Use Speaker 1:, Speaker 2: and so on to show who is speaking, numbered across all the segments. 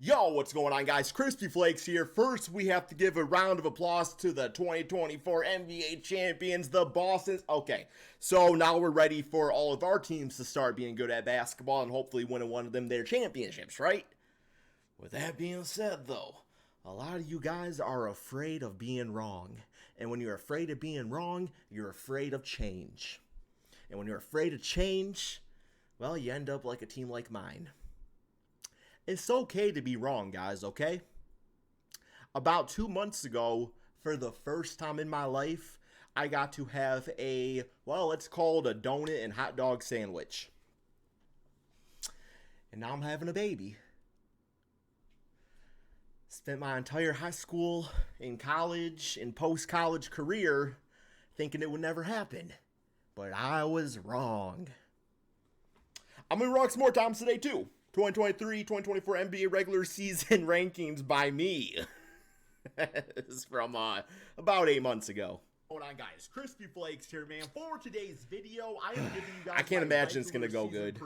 Speaker 1: Yo, what's going on, guys? Crispy Flakes here. First, we have to give a round of applause to the 2024 NBA champions, the Boston. Okay, so now we're ready for all of our teams to start being good at basketball and hopefully winning one of them their championships, right? With that being said, though, a lot of you guys are afraid of being wrong. And when you're afraid of being wrong, you're afraid of change. And when you're afraid of change, well, you end up like a team like mine. It's okay to be wrong, guys, okay? About 2 months ago, for the first time in my life, I got to have let's call it a donut and hot dog sandwich. And now I'm having a baby. Spent my entire high school, in college, and post-college career thinking it would never happen. But I was wrong. I'm going to be wrong some more times today, too. 2023-2024 NBA regular season rankings by me. This is from about 8 months ago. Hold on, guys. Crispy Flakes here, man. For today's video, I am giving you guys I can't imagine it's going to go good.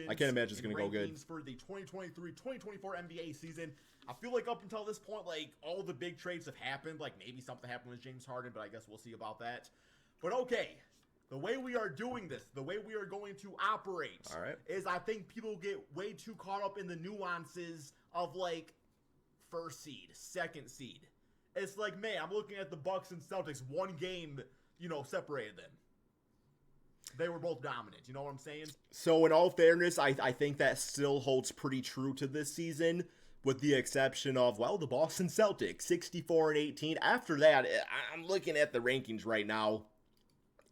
Speaker 1: I can't imagine it's going to go good.
Speaker 2: For the 2023-2024 NBA season. I feel like up until this point, like, all the big trades have happened. Like, maybe something happened with James Harden, but I guess we'll see about that. But okay. The way we are doing this, the way we are going to operate, is I think people get way too caught up in the nuances of, like, first seed, second seed. It's like, man, I'm looking at the Bucks and Celtics. One game, separated them. They were both dominant. You know what I'm saying?
Speaker 1: So, in all fairness, I think that still holds pretty true to this season, with the exception of, the Boston Celtics, 64-18. After that, I'm looking at the rankings right now.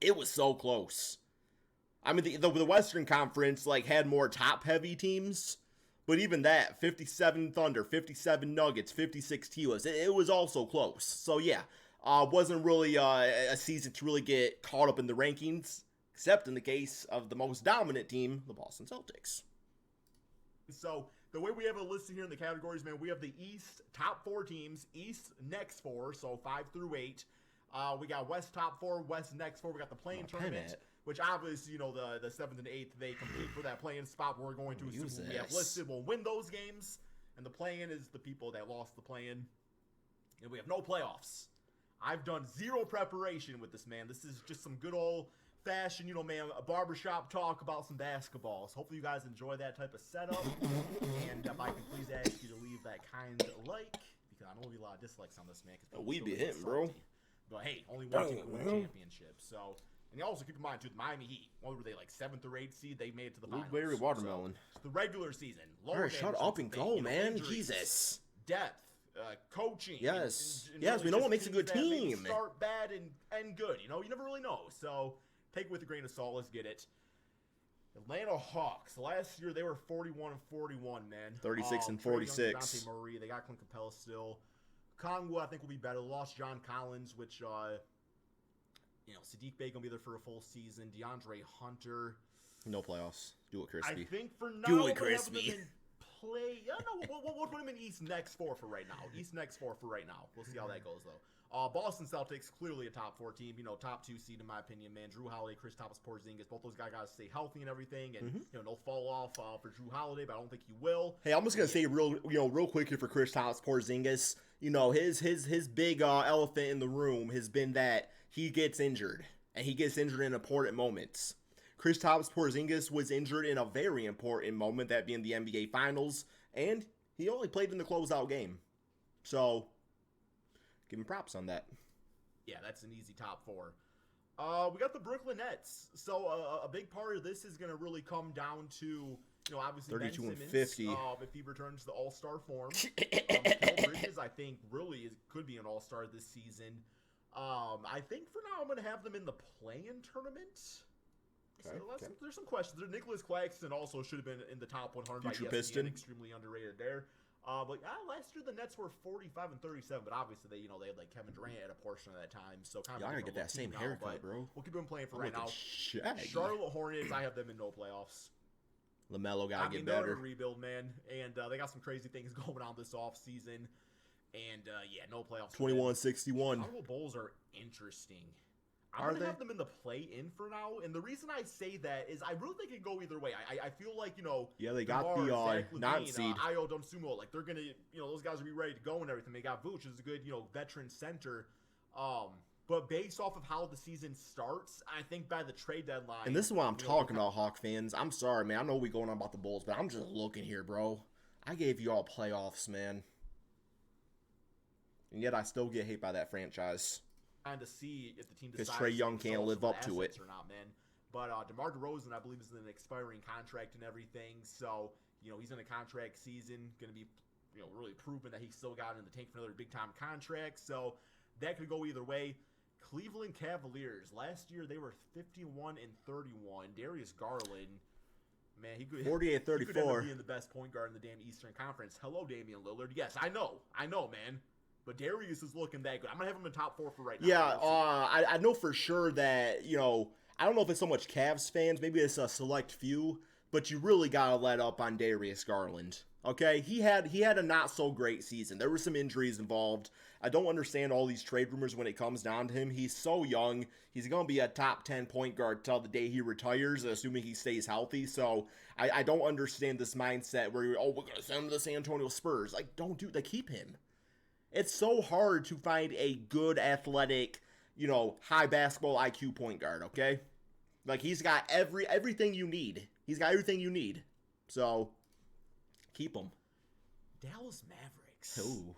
Speaker 1: It was so close. I mean, the Western Conference, had more top-heavy teams. But even that, 57 Thunder, 57 Nuggets, 56 Tilas, it was also close. So, yeah, wasn't really a season to really get caught up in the rankings, except in the case of the most dominant team, the Boston Celtics.
Speaker 2: So, the way we have it listed here in the categories, man, we have the East top 4 teams, East next 4, so 5 through 8. We got West top 4, West next 4. We got the play-in tournament, which obviously, the 7th and 8th, they compete for that play-in spot. We're going to assume we have listed. We'll win those games, and the play-in is the people that lost the play-in. And we have no playoffs. I've done zero preparation with this, man. This is just some good old-fashioned, a barbershop talk about some basketball. So hopefully you guys enjoy that type of setup. And if I can please ask you to leave that kind like, because I know there'll be a lot of dislikes on this, man.
Speaker 1: We'd be hitting, bro.
Speaker 2: But hey, only one team win the championship. So, and you also keep in mind too, the Miami Heat. What were they, 7th or 8th seed? They made it to the finals.
Speaker 1: Blueberry watermelon.
Speaker 2: So, the regular season.
Speaker 1: All right, shut up and go, man. Injuries, Jesus.
Speaker 2: Depth, coaching.
Speaker 1: Yes.
Speaker 2: And
Speaker 1: yes, we know what makes a good team.
Speaker 2: Start bad and good. You never really know. So take it with a grain of salt. Let's get it. Atlanta Hawks. Last year they were 41-41, man.
Speaker 1: 36-46.
Speaker 2: Dejounte Murray. They got Clint Capella still. Congo, I think, will be better. Lost John Collins, which, Sadiq Bey going to be there for a full season. DeAndre Hunter.
Speaker 1: No playoffs. Do it, Crispy.
Speaker 2: I think for now,
Speaker 1: do it, Crispy.
Speaker 2: We'll put him in East next 4 for right now. East next 4 for right now. We'll see how that goes, though. Boston Celtics, clearly a top 4 team. Top 2 seed, in my opinion, man. Drew Holiday, Kristaps Porzingis. Both those guys got to stay healthy and everything. And, no fall off for Drew Holiday, but I don't think he will.
Speaker 1: Hey, I'm just going to say real quick here for Kristaps Porzingis. His big elephant in the room has been that he gets injured. And he gets injured in important moments. Kristaps Porzingis was injured in a very important moment, that being the NBA Finals. And he only played in the closeout game. So, give him props on that.
Speaker 2: Yeah, that's an easy top 4. We got the Brooklyn Nets. So a big part of this is going to really come down to, obviously
Speaker 1: 32
Speaker 2: Ben
Speaker 1: and
Speaker 2: Simmons,
Speaker 1: 50.
Speaker 2: If he returns to the All-Star form. Mikal Bridges, I think, really could be an All-Star this season. I think for now I'm going to have them in the play-in tournament.
Speaker 1: Okay,
Speaker 2: so there's some questions there. Nicholas Claxton also should have been in the top 100
Speaker 1: Future
Speaker 2: by ESPN.
Speaker 1: Piston.
Speaker 2: Extremely underrated there. Last year the Nets were 45-37, but obviously they had Kevin Durant at a portion of that time. So kind of
Speaker 1: I gotta get that same haircut, bro.
Speaker 2: We'll keep them playing for right now.
Speaker 1: Shaggy.
Speaker 2: Charlotte Hornets, I have them in no playoffs.
Speaker 1: LaMelo gotta get better.
Speaker 2: They're a rebuild, man, and they got some crazy things going on this offseason. And no playoffs.
Speaker 1: 21-61.
Speaker 2: Chicago Bulls are interesting. I'm going to have them in the play-in for now, and the reason I say that is I really think it can go either way. I feel like,
Speaker 1: Yeah, they got the
Speaker 2: Zach LaVine,
Speaker 1: 9th seed.
Speaker 2: Ayo Dosunmu, like, they're going to, those guys will be ready to go and everything. They got Vooch, who's a good, veteran center. But based off of how the season starts, I think by the trade deadline...
Speaker 1: And this is what I'm talking about, Hawk fans. I'm sorry, man. I know we going on about the Bulls, but I'm just looking here, bro. I gave you all playoffs, man. And yet I still get hate by that franchise.
Speaker 2: Trying to see if the team decides
Speaker 1: because Trae Young can't live up to it
Speaker 2: or not, man. But DeMar DeRozan, I believe, is in an expiring contract and everything. So, he's in a contract season, going to be, really proving that he's still got in the tank for another big-time contract. So that could go either way. Cleveland Cavaliers, last year they were 51-31. Darius Garland, man, he could
Speaker 1: 48-34.
Speaker 2: He could end up being the best point guard in the damn Eastern Conference. Hello, Damian Lillard. Yes, I know, man. But Darius is looking that good. I'm going to have him in top 4 for right now.
Speaker 1: Yeah, I know for sure that, I don't know if it's so much Cavs fans. Maybe it's a select few. But you really got to let up on Darius Garland. Okay? He had a not-so-great season. There were some injuries involved. I don't understand all these trade rumors when it comes down to him. He's so young. He's going to be a top 10 point guard till the day he retires, assuming he stays healthy. So I don't understand this mindset where we're going to send him to the San Antonio Spurs. Like, keep him. It's so hard to find a good athletic, high basketball IQ point guard, okay? Like, he's got everything you need. He's got everything you need. So, keep him.
Speaker 2: Dallas Mavericks.
Speaker 1: Ooh.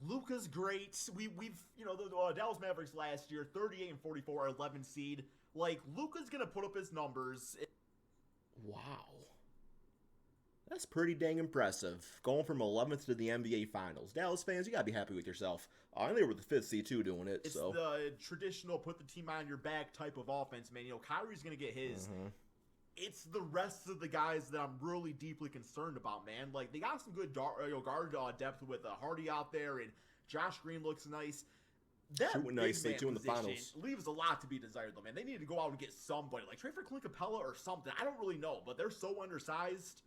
Speaker 2: Luka's great. We've the Dallas Mavericks last year, 38-44, 11 seed. Like, Luka's going to put up his numbers.
Speaker 1: Wow. That's pretty dang impressive. Going from 11th to the NBA Finals. Dallas fans, you got to be happy with yourself. And they were the 5th seed, too, doing it.
Speaker 2: It's the traditional put the team on your back type of offense, man. Kyrie's going to get his. Mm-hmm. It's the rest of the guys that I'm really deeply concerned about, man. Like, they got some good guard depth with Hardy out there, and Josh Green looks nice. That
Speaker 1: shooting nicely, too, in the finals.
Speaker 2: Leaves a lot to be desired, though, man. They need to go out and get somebody. Like, trade for Clint Capella or something. I don't really know, but they're so undersized.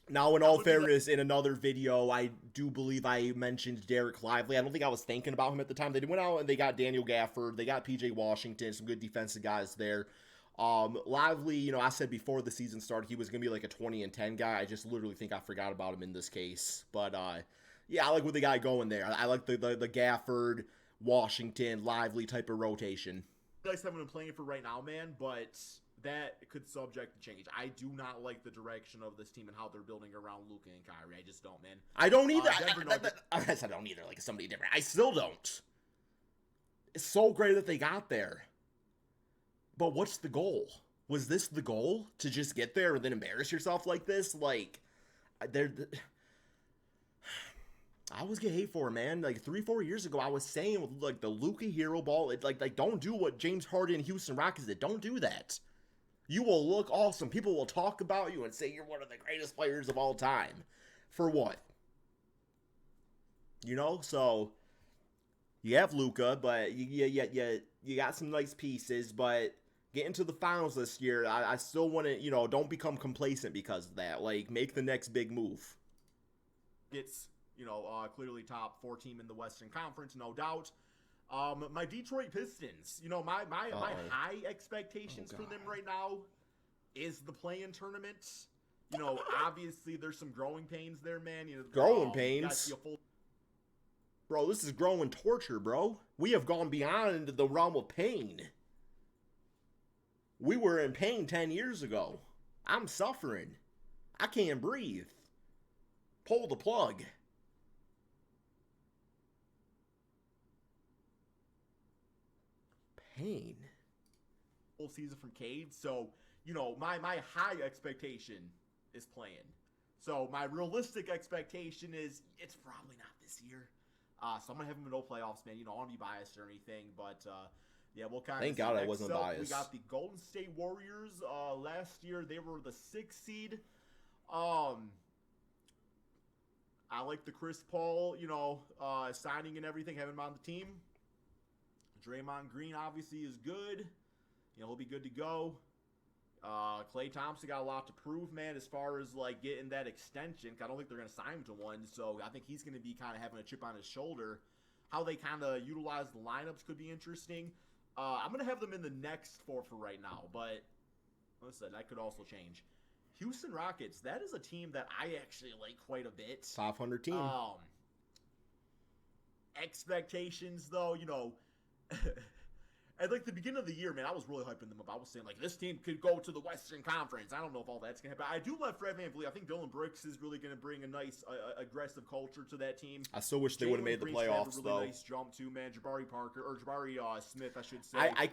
Speaker 1: Now, in all fairness, in another video, I do believe I mentioned Derek Lively. I don't think I was thinking about him at the time. They went out and they got Daniel Gafford. They got PJ Washington, some good defensive guys there. Lively, I said before the season started, he was going to be like a 20-10 guy. I just literally think I forgot about him in this case. But, yeah, I like what they got going there. I like the Gafford, Washington, Lively type of rotation.
Speaker 2: Nice having him playing for right now, man, but that could subject to change. I do not like the direction of this team and how they're building around Luka and Kyrie. I just don't, man.
Speaker 1: I don't either. I said I don't either, like somebody different. I still don't. It's so great that they got there. But what's the goal? Was this the goal? To just get there and then embarrass yourself like this? Like, I always get hate for it, man. Like 3-4 years ago, I was saying with like the Luka hero ball, like don't do what James Harden and Houston Rockets did. Don't do that. You will look awesome. People will talk about you and say you're one of the greatest players of all time. For what? So you have Luka, but you got some nice pieces, but getting to the finals this year, I still want to, don't become complacent because of that. Like, make the next big move.
Speaker 2: It's, clearly top 4 team in the Western Conference, no doubt. My Detroit Pistons, my high expectations for them right now is the play-in tournament. Obviously there's some growing pains there, man.
Speaker 1: Growing pains? Bro, this is growing torture, bro. We have gone beyond the realm of pain. We were in pain 10 years ago. I'm suffering. I can't breathe. Pull the plug. Pain.
Speaker 2: Full season from Cade, so my high expectation is playing. So my realistic expectation is it's probably not this year. So I'm gonna have him in no playoffs, man. I don't want to be biased or anything, but yeah, we'll kind of.
Speaker 1: Thank God I wasn't biased.
Speaker 2: We got the Golden State Warriors. Last year they were the 6th seed. I like the Chris Paul, signing and everything, having him on the team. Draymond Green obviously is good. He'll be good to go. Klay Thompson got a lot to prove, man, as far as like getting that extension. I don't think they're going to sign him to one, so I think he's going to be kind of having a chip on his shoulder. How they kind of utilize the lineups could be interesting. I'm going to have them in the next 4 for right now, but listen, that could also change. Houston Rockets, that is a team that I actually like quite a bit.
Speaker 1: 500 team.
Speaker 2: Expectations, though, at like the beginning of the year, man, I was really hyping them up. I was saying like this team could go to the Western Conference. I don't know if all that's gonna happen. I do love Fred VanVleet. I think Dylan Brooks is really gonna bring a nice, aggressive culture to that team.
Speaker 1: I still wish they would have made the playoffs,
Speaker 2: have a really
Speaker 1: though.
Speaker 2: Nice jump too, man. Jabari Smith, I should say.
Speaker 1: I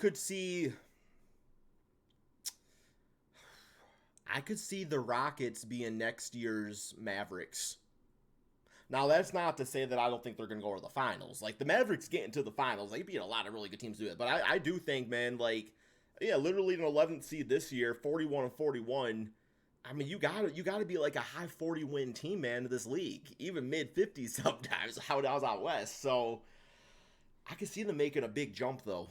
Speaker 1: could see the Rockets being next year's Mavericks. Now, that's not to say that I don't think they're going to go to the finals. Like, the Mavericks getting to the finals, they beat a lot of really good teams to do it. But I do think, man, like, yeah, literally an 11th seed this year, 41-41. I mean, you gotta be like a high 40-win team, man, in this league. Even mid-50s sometimes, how it was out west. So, I can see them making a big jump, though.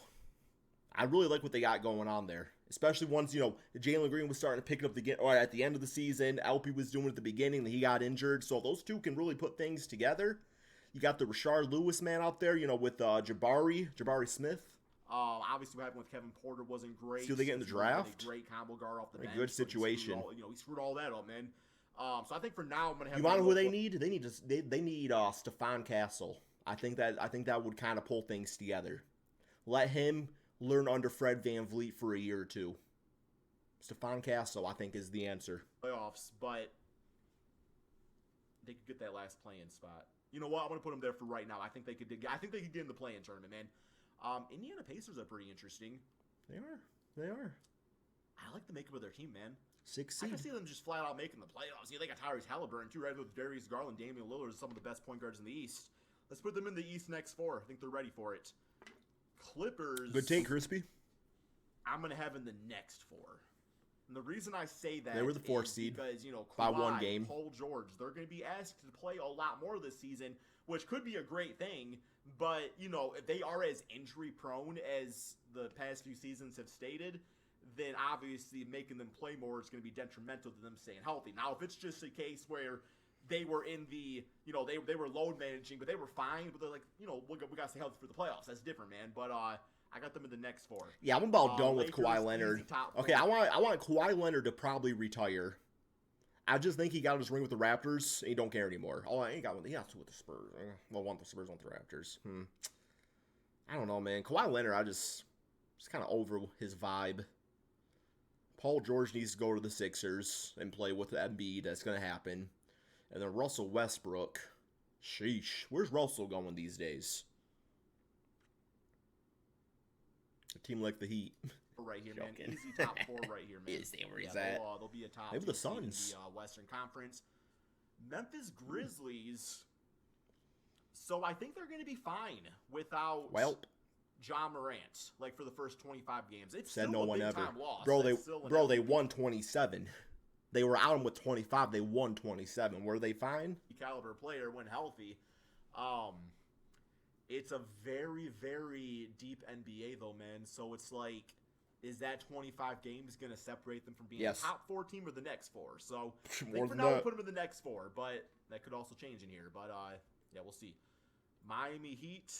Speaker 1: I really like what they got going on there. Especially once, Jalen Green was starting to pick it up at the end of the season. LP was doing it at the beginning. He got injured. So those two can really put things together. You got the Rashard Lewis man out there, with Jabari Smith.
Speaker 2: Obviously what happened with Kevin Porter wasn't great.
Speaker 1: See, they get in the draft.
Speaker 2: A great combo guard off the bench.
Speaker 1: A good situation.
Speaker 2: He screwed all that up, man. So I think for now I'm gonna have.
Speaker 1: You want to know who they need? They need Stephon Castle. I think that would kind of pull things together. Let him learn under Fred VanVleet for a year or two. Stephon Castle, I think, is the answer.
Speaker 2: Playoffs, but they could get that last play-in spot. You know what? I'm gonna put them there for right now. I think they could get in the play-in tournament, man. Indiana Pacers are pretty interesting.
Speaker 1: They are.
Speaker 2: I like the makeup of their team, man.
Speaker 1: 6 seed.
Speaker 2: I can see them just flat out making the playoffs. Yeah, they got Tyrese Halliburton too, right? With Darius Garland, Damian Lillard, some of the best point guards in the East. Let's put them in the East next 4. I think they're ready for it. Clippers.
Speaker 1: Good take, Crispy.
Speaker 2: I'm gonna have in the next 4. And the reason I say that
Speaker 1: they were the 4th seed
Speaker 2: because Kawhi,
Speaker 1: by 1 game.
Speaker 2: Paul George, they're gonna be asked to play a lot more this season, which could be a great thing. But if they are as injury prone as the past few seasons have stated, then obviously making them play more is going to be detrimental to them staying healthy. Now, if it's just a case where they were in the, they were load managing, but they were fine, but they're like, we got to stay healthy for the playoffs. That's different, man. But I got them in the next 4.
Speaker 1: Yeah, I'm about done with Kawhi Leonard. Okay, I want Kawhi Leonard to probably retire. I just think he got his ring with the Raptors. He don't care anymore. Oh, he got one. He got 2 with the Spurs. Well, 1 with the Spurs, 1 with the Raptors. I don't know, man. Kawhi Leonard, I just kind of over his vibe. Paul George needs to go to the Sixers and play with Embiid. That's going to happen. And then Russell Westbrook. Sheesh. Where's Russell going these days? A team like the Heat.
Speaker 2: Right here, man. Easy top 4 right here, man.
Speaker 1: Is they where he's at?
Speaker 2: They'll be a top.
Speaker 1: Maybe the Suns.
Speaker 2: In the Western Conference. Memphis Grizzlies. So I think they're going to be fine without Ja Morant. Like for the first 25 games, it's
Speaker 1: said
Speaker 2: still
Speaker 1: no
Speaker 2: a
Speaker 1: one
Speaker 2: big
Speaker 1: ever.
Speaker 2: Time loss.
Speaker 1: They won 27. They were out with 25. They won 27. Were they fine?
Speaker 2: Caliber player when healthy. It's a very, very deep NBA though, man. So it's like, is that 25 games going to separate them from being a top 4 team or the next 4? So I think for now we'll put them in the next 4, but that could also change in here. But yeah, we'll see. Miami Heat.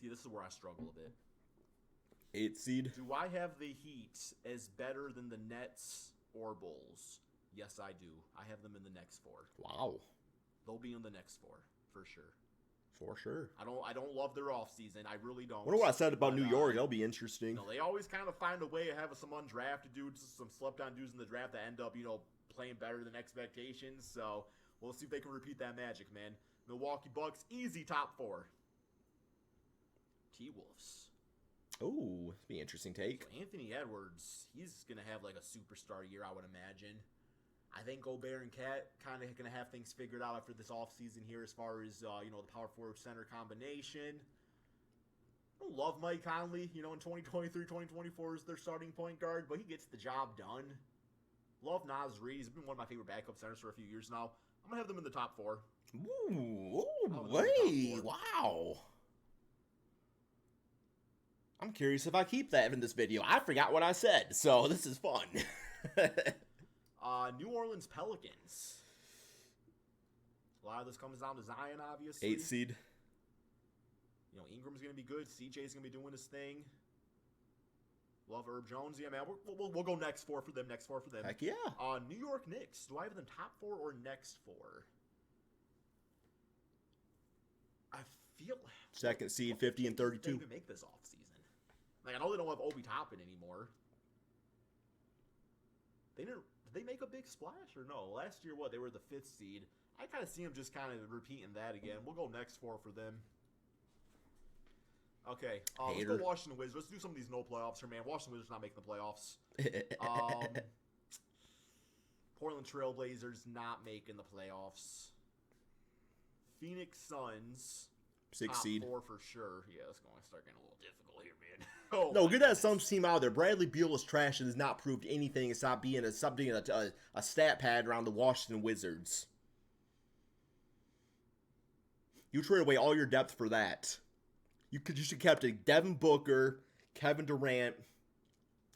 Speaker 2: See, this is where I struggle a bit.
Speaker 1: 8 seed.
Speaker 2: Do I have the Heat as better than the Nets or Bulls? Yes, I do. I have them in the next 4.
Speaker 1: Wow.
Speaker 2: They'll be in the next 4 for sure.
Speaker 1: For sure.
Speaker 2: I don't love their offseason. I really don't.
Speaker 1: Wonder what I said about New York. That'll be interesting.
Speaker 2: They always kind of find a way to have some undrafted dudes, some slept-on dudes in the draft that end up, playing better than expectations. So we'll see if they can repeat that magic, man. Milwaukee Bucks, easy top 4. T-Wolves.
Speaker 1: Oh, that'd be an interesting take.
Speaker 2: So Anthony Edwards, he's going to have like a superstar year, I would imagine. I think Gobert and Cat kind of going to have things figured out after this offseason here as far as, the power forward center combination. I don't love Mike Conley, in 2023, 2024 is their starting point guard, but he gets the job done. Love Naz Reid. He's been one of my favorite backup centers for a few years now. I'm going to have them in the top 4.
Speaker 1: Ooh, wait, wow. I'm curious if I keep that in this video. I forgot what I said, so this is fun.
Speaker 2: New Orleans Pelicans. A lot of this comes down to Zion, obviously.
Speaker 1: 8 seed.
Speaker 2: You know, Ingram's going to be good. CJ's going to be doing his thing. Love Herb Jones. Yeah, man, we'll go next four for them. Next four for them.
Speaker 1: Heck yeah.
Speaker 2: New York Knicks. Do I have them top 4 or next 4? I feel...
Speaker 1: Second seed, 50 and 32.
Speaker 2: They even make this offseason. Like, I know they don't have Obi Toppin anymore. Did they make a big splash or no? Last year, what? They were the 5th seed. I kind of see them just kind of repeating that again. We'll go next 4 for them. Okay, let's go Washington Wizards. Let's do some of these no playoffs here, man. Washington Wizards not making the playoffs. Portland Trailblazers not making the playoffs. Phoenix Suns.
Speaker 1: 6 seed.
Speaker 2: 4 for sure. Yeah, it's going to start getting a little difficult here, man. Oh,
Speaker 1: no, get that Suns team out of there. Bradley Beal is trash and has not proved anything. It's not being a stat pad around the Washington Wizards. You trade away all your depth for that. You should have kept a Devin Booker, Kevin Durant,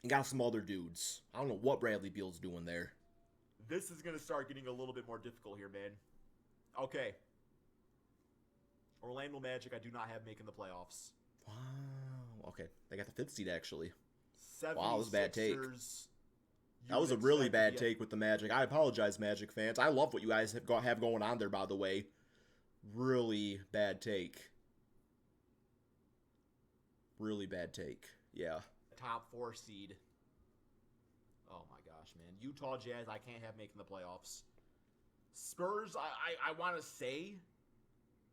Speaker 1: and got some other dudes. I don't know what Bradley Beal's doing there.
Speaker 2: This is going to start getting a little bit more difficult here, man. Okay. Orlando Magic, I do not have making the playoffs.
Speaker 1: Wow. Okay. They got the 5th seed, actually. Wow, that
Speaker 2: 76ers,
Speaker 1: was a bad take. That was a really bad take with the Magic. I apologize, Magic fans. I love what you guys have going on there, by the way. Really bad take. Really bad take. Yeah.
Speaker 2: Top 4 seed. Oh my gosh, man. Utah Jazz, I can't have making the playoffs. Spurs, I want to say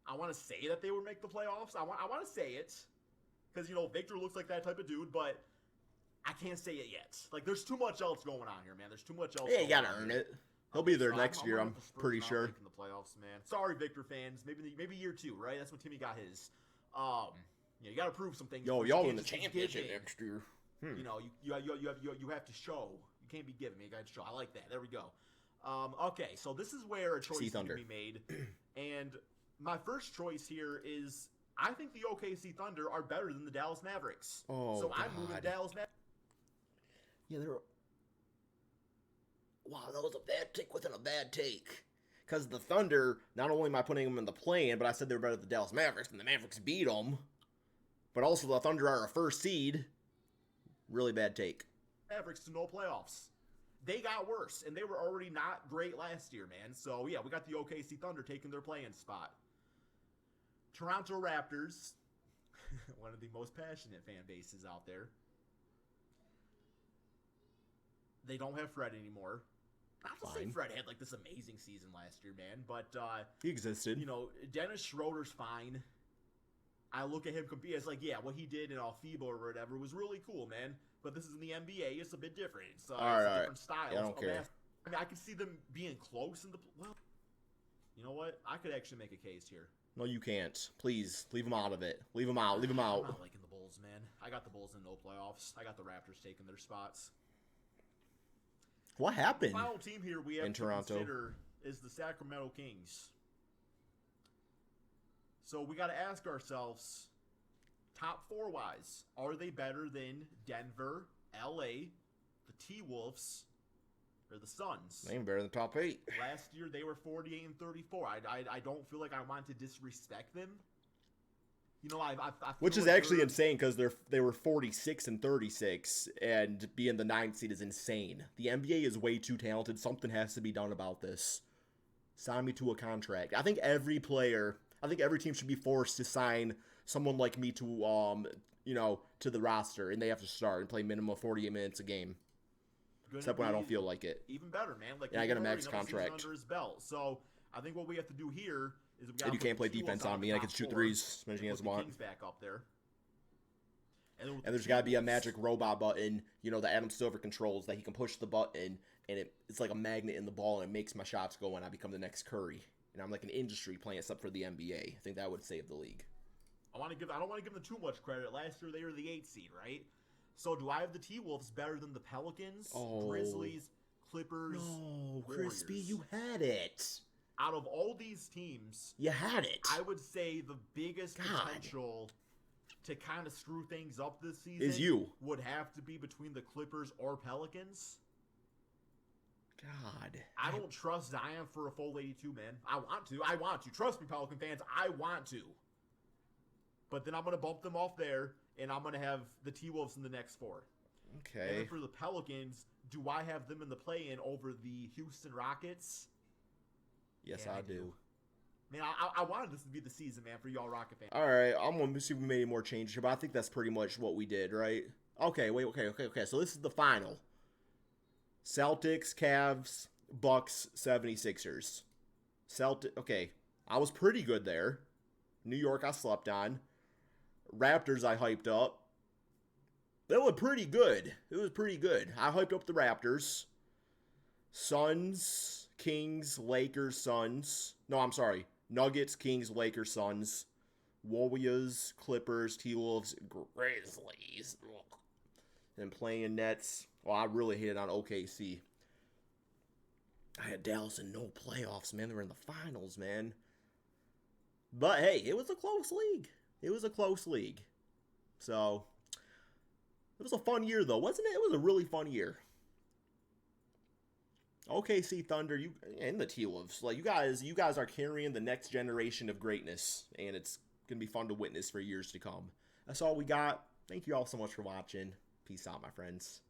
Speaker 2: that they would make the playoffs. I want to say it. Because, you know, Victor looks like that type of dude, but I can't say it yet. Like, there's too much else going on here, man. There's too much else
Speaker 1: going on. Yeah, you got to earn
Speaker 2: here.
Speaker 1: it. He'll be there next year, I'm pretty sure.
Speaker 2: Making the playoffs, man. Sorry, Victor fans. Maybe year 2, right? That's when Timmy got his. You got to prove some things.
Speaker 1: Y'all win the championship next year.
Speaker 2: You know, you have to show. You can't be giving me. You got to show. I like that. There we go. Okay, so this is where a choice is going to be made, and my first choice here is I think the OKC Thunder are better than the Dallas Mavericks.
Speaker 1: Oh,
Speaker 2: so I'm moving Dallas Mavericks.
Speaker 1: Yeah, they're. Wow, that was a bad take within a bad take. Because the Thunder, not only am I putting them in the play-in, but I said they were better than the Dallas Mavericks, and the Mavericks beat them. But also the Thunder are a 1st seed. Really bad take.
Speaker 2: Mavericks to no playoffs. They got worse, and they were already not great last year, man. So, yeah, we got the OKC Thunder taking their play-in spot. Toronto Raptors, one of the most passionate fan bases out there. They don't have Fred anymore. Not to say Fred had, like, this amazing season last year, man, but...
Speaker 1: he existed.
Speaker 2: You know, Dennis Schroeder's fine. I look at him compete as, like, yeah, what he did in FIBA or whatever was really cool, man. But this is in the NBA. It's a bit different. It's a different style.
Speaker 1: Yeah, I don't care.
Speaker 2: I mean, I can see them being close in the... Well, you know what? I could actually make a case here.
Speaker 1: No, you can't. Please, leave them out of it. Leave them out. Leave them out.
Speaker 2: I'm not liking the Bulls, man. I got the Bulls in no playoffs. I got the Raptors taking their spots.
Speaker 1: What happened?
Speaker 2: The final team here we have
Speaker 1: in
Speaker 2: to
Speaker 1: Toronto
Speaker 2: consider is the Sacramento Kings. So we got to ask ourselves, top 4-wise, are they better than Denver, LA, the T-Wolves, or the Suns?
Speaker 1: They ain't better than the top 8.
Speaker 2: Last year they were 48 and 34. I don't feel like I want to disrespect them. You know, I
Speaker 1: which is actually insane because they were 46 and 36, and being the 9th seed is insane. The NBA is way too talented. Something has to be done about this. Sign me to a contract. I think every team should be forced to sign someone like me to to the roster, and they have to start and play minimum of 48 minutes a game. Except when I don't feel like it.
Speaker 2: Even better, man. Like,
Speaker 1: yeah, I got a max contract
Speaker 2: under his belt. So I think what we have to do here is
Speaker 1: and you can't play defense on me, and I can shoot threes as many as I want.
Speaker 2: Kings back up there.
Speaker 1: And there's got to be a magic robot button, that Adam Silver controls, that he can push the button, and it's like a magnet in the ball, and it makes my shots go, and I become the next Curry. And I'm like an industry playing stuff for the NBA. I think that would save the league.
Speaker 2: I don't want to give them too much credit. Last year they were the 8th seed, right? So do I have the T-Wolves better than the Pelicans, Grizzlies, Clippers,
Speaker 1: No,
Speaker 2: Warriors?
Speaker 1: Crispy, you had it.
Speaker 2: Out of all these teams,
Speaker 1: you had it.
Speaker 2: I would say the biggest potential to kind of screw things up this season
Speaker 1: is you.
Speaker 2: would have to be between the Clippers or Pelicans.
Speaker 1: God.
Speaker 2: I don't trust Zion for a full 82, man. I want to. Trust me, Pelican fans. I want to. But then I'm going to bump them off there, and I'm going to have the T-Wolves in the next 4.
Speaker 1: Okay.
Speaker 2: And then for the Pelicans, do I have them in the play-in over the Houston Rockets?
Speaker 1: Yes,
Speaker 2: Yeah,
Speaker 1: I do.
Speaker 2: Man, I wanted this to be the season, man, for y'all Rocket fans.
Speaker 1: All right, I'm going to see if we made any more changes here, but I think that's pretty much what we did, right? Okay, wait, okay. So this is the final. Celtics, Cavs, Bucks, 76ers. Okay, I was pretty good there. New York, I slept on. Raptors, I hyped up. They were pretty good. It was pretty good. I hyped up the Raptors. Suns, Kings, Lakers, Suns. No, I'm sorry. Nuggets, Kings, Lakers, Suns. Warriors, Clippers, T-Wolves, Grizzlies. And playing Nets. Well, I really hated on OKC. I had Dallas in no playoffs, man. They were in the finals, man. But hey, it was a close league. It was a close league. So, it was a fun year, though, wasn't it? It was a really fun year. OKC Thunder, you and the T-Wolves, like you guys are carrying the next generation of greatness, and it's gonna be fun to witness for years to come. That's all we got. Thank you all so much for watching. Peace out, my friends.